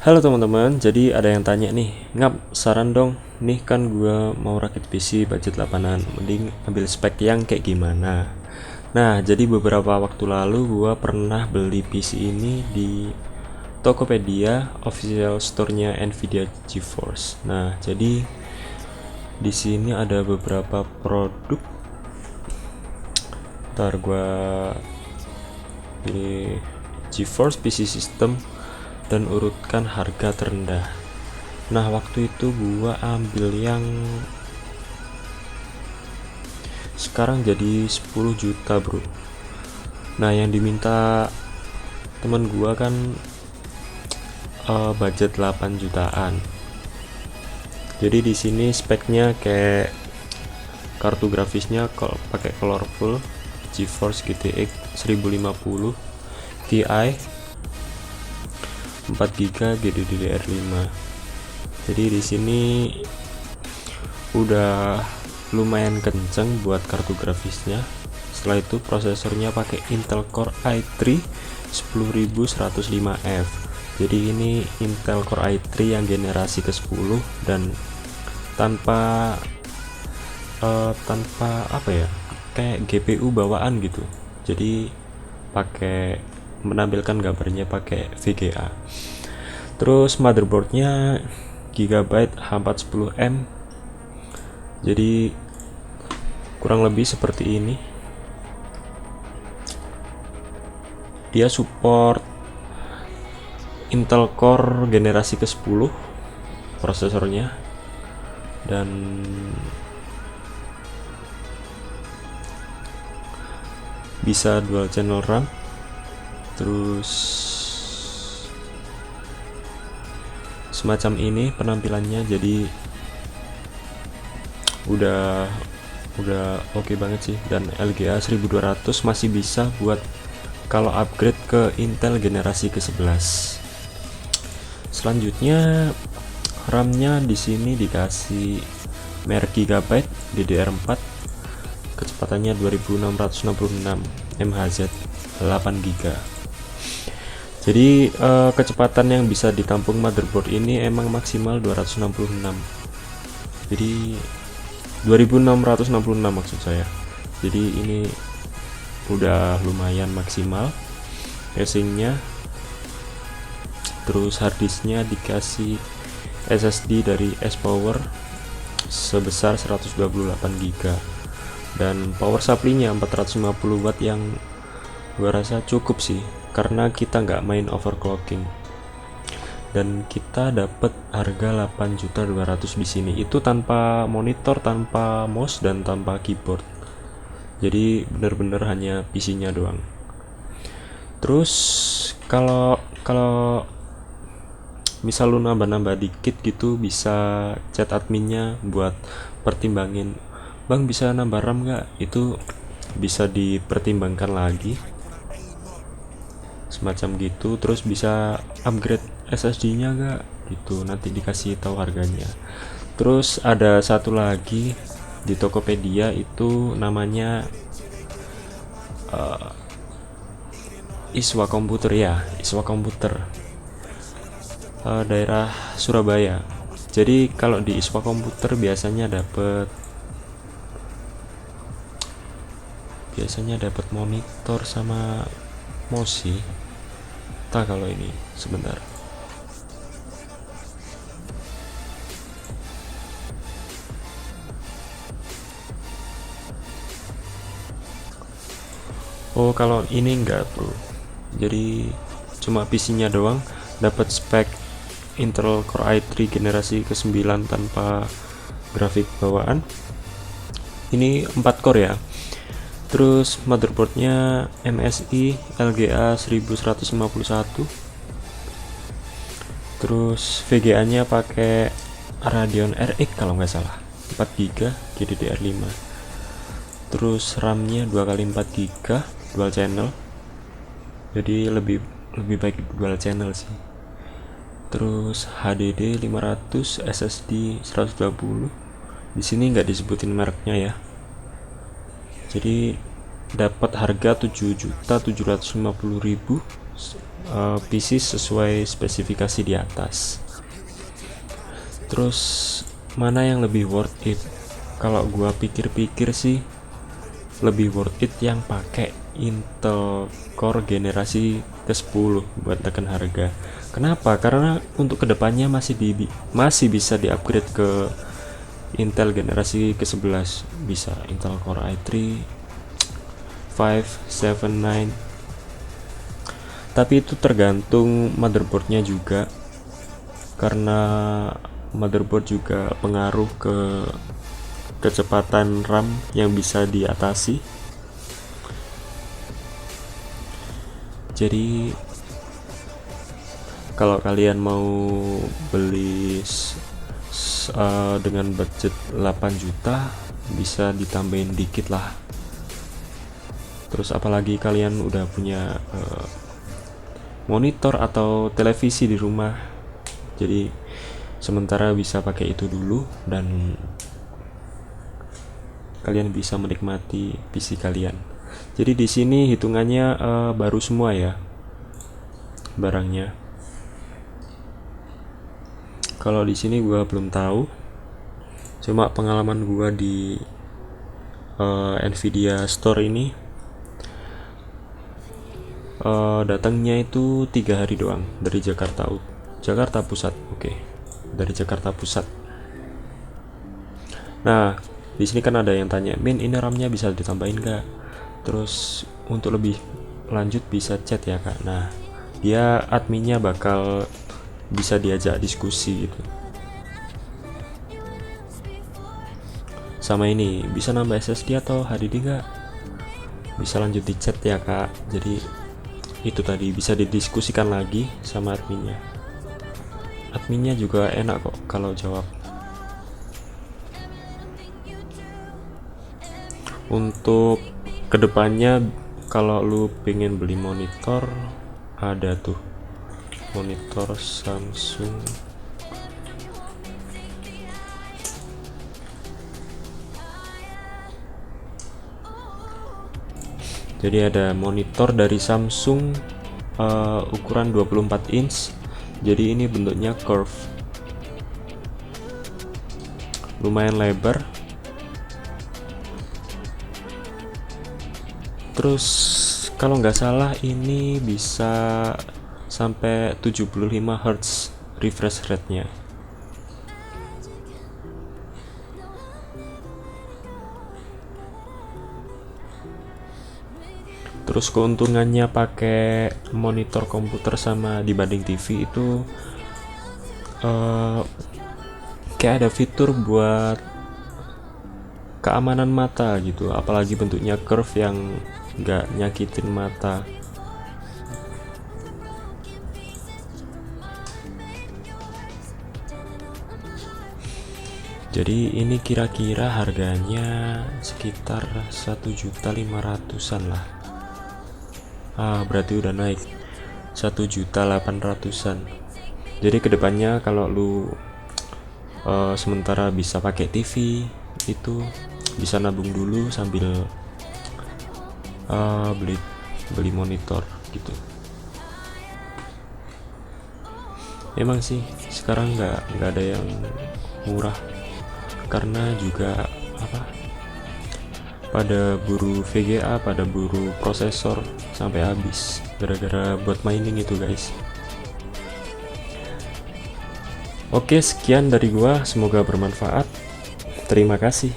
Halo teman-teman, jadi ada yang tanya nih, ngap saran dong, nih kan gua mau rakit PC budget 8-an, mending ambil spek yang kayak gimana. Nah, jadi beberapa waktu lalu gua pernah beli PC ini di Tokopedia official store-nya Nvidia GeForce. Nah, jadi di sini ada beberapa produk. Ntar gua pilih GeForce PC System dan urutkan harga terendah. Nah, waktu itu gua ambil yang sekarang jadi 10 juta, bro. Nah, yang diminta temen gua kan budget 8 jutaan. Jadi di sini speknya kayak kartu grafisnya kalau pakai colorful GeForce GTX 1050 Ti 4GB GDDR5. Jadi di sini udah lumayan kenceng buat kartu grafisnya. Setelah itu prosesornya pakai Intel Core i3 10105F. Jadi ini Intel Core i3 yang generasi ke-10 dan tanpa apa ya, kayak GPU bawaan gitu. Jadi pakai menampilkan gambarnya pakai VGA. Terus motherboardnya Gigabyte H410M. Jadi kurang lebih seperti ini. Dia support Intel Core generasi ke-10 prosesornya, dan bisa dual channel RAM. Terus semacam ini penampilannya, jadi udah oke banget sih. Dan LGA 1200 masih bisa buat kalau upgrade ke Intel generasi ke-11. Selanjutnya RAM-nya di sini dikasih merek Gigabyte DDR4, kecepatannya 2666 MHz 8GB. Jadi kecepatan yang bisa ditampung motherboard ini emang maksimal 266. Jadi 2666 maksud saya. Jadi ini udah lumayan maksimal casingnya. Terus harddisknya dikasih SSD dari S-Power sebesar 128GB, dan power supply-nya 450 watt yang gua rasa cukup sih, karena kita nggak main overclocking. Dan kita dapat harga 8.200.000 di sini, itu tanpa monitor, tanpa mouse, dan tanpa keyboard. Jadi bener-bener hanya PC-nya doang. Terus kalau misal lu nambah-nambah dikit gitu, bisa chat adminnya buat pertimbangin, bang bisa nambah RAM nggak? Itu bisa dipertimbangkan lagi semacam gitu. Terus bisa upgrade SSD-nya nggak gitu, nanti dikasih tahu harganya. Terus ada satu lagi di Tokopedia, itu namanya Iswa Komputer ya, Iswa Komputer, daerah Surabaya. Jadi kalau di Iswa Komputer biasanya dapat monitor sama mouse sih. Entah kalau ini sebentar. Oh, kalau ini enggak, bro. Jadi cuma PC-nya doang, dapat spek Intel Core i3 generasi ke-9 tanpa grafik bawaan. Ini 4 core ya. Terus motherboardnya MSI LGA 1151. Terus VGA-nya pakai Radeon RX kalau nggak salah, 4GB GDDR5. Terus RAM-nya 2x4GB dual channel. Jadi lebih baik dual channel sih. Terus HDD 500, SSD 120. Di sini nggak disebutin mereknya ya. Jadi dapat harga 7.750.000 PC sesuai spesifikasi di atas. Terus mana yang lebih worth it? Kalau gua pikir-pikir sih lebih worth it yang pakai Intel Core generasi ke-10 buat tekan harga. Kenapa? Karena untuk kedepannya masih bisa di-upgrade ke Intel generasi ke-11, bisa Intel Core i3 5, 7, 9. Tapi itu tergantung motherboardnya juga, karena motherboard juga pengaruh ke kecepatan RAM yang bisa diatasi. Jadi kalau kalian mau beli dengan budget 8 juta, bisa ditambahin dikit lah. Terus apalagi kalian udah punya monitor atau televisi di rumah, jadi sementara bisa pakai itu dulu dan kalian bisa menikmati PC kalian. Jadi di sini hitungannya baru semua ya barangnya. Kalau di sini gua belum tahu, cuma pengalaman gua di Nvidia Store ini datangnya itu 3 hari doang dari Jakarta Pusat. Oke. Dari Jakarta Pusat. Nah, di sini kan ada yang tanya, "Min, ini RAM-nya bisa ditambahin nggak?" Terus untuk lebih lanjut bisa chat ya Kak. Nah, dia adminnya bakal bisa diajak diskusi gitu. Sama ini, bisa nambah SSD atau HDD nggak? Bisa lanjut di chat ya Kak. Jadi itu tadi bisa didiskusikan lagi sama adminnya. Adminnya juga enak kok kalau jawab. Untuk kedepannya kalau lu pengen beli monitor, ada tuh monitor Samsung. Jadi ada monitor dari Samsung ukuran 24 inch. Jadi ini bentuknya curve, lumayan lebar. Terus kalau nggak salah ini bisa sampai 75 Hz refresh rate-nya. Terus keuntungannya pakai monitor komputer sama dibanding TV itu kayak ada fitur buat keamanan mata gitu, apalagi bentuknya curve yang nggak nyakitin mata. Jadi ini kira-kira harganya sekitar 1.500.000-an lah. Berarti udah naik 1.800.000-an. Jadi kedepannya kalau lu sementara bisa pakai TV, itu bisa nabung dulu sambil beli monitor gitu. Emang sih sekarang nggak ada yang murah, karena juga pada buru VGA, pada buru prosesor sampai habis gara-gara buat mining itu guys. Oke, sekian dari gua, semoga bermanfaat. Terima kasih.